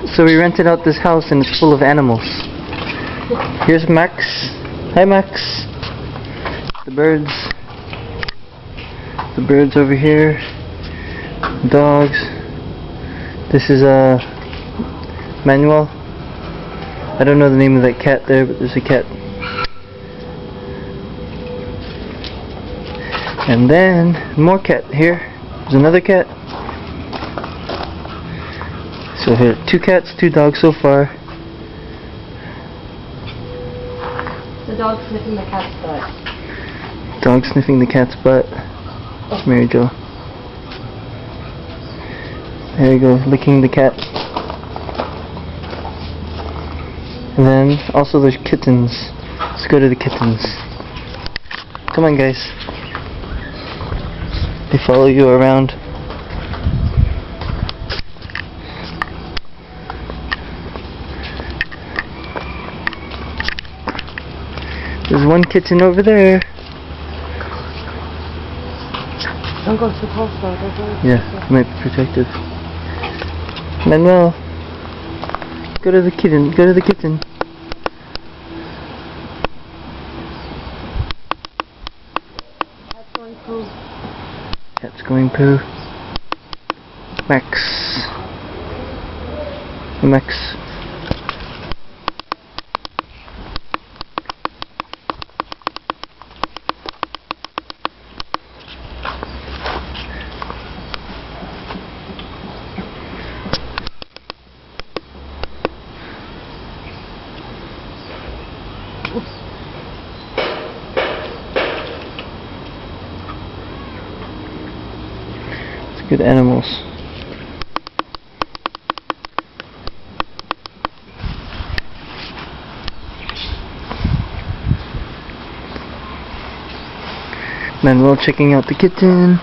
So we rented out this house and it's full of animals. Here's Max. Hi Max. The birds. The birds over here. Dogs. This is Manuel. I don't know the name of that cat there, but there's a cat. And then more cat here. There's another cat. So here, 2 cats, 2 dogs so far. The dog sniffing the cat's butt. Dog sniffing the cat's butt. It's Mary Jo. There you go, licking the cat. And then also there's kittens. Let's go to the kittens. Come on guys. They follow you around. There's one kitten over there. Don't go too close though. Yeah, might be protected. Manuel, go to the kitten. Go to the kitten. Cat's going poo. Cat's going poo. Max. Max. It's good animals. Manuel checking out the kitten.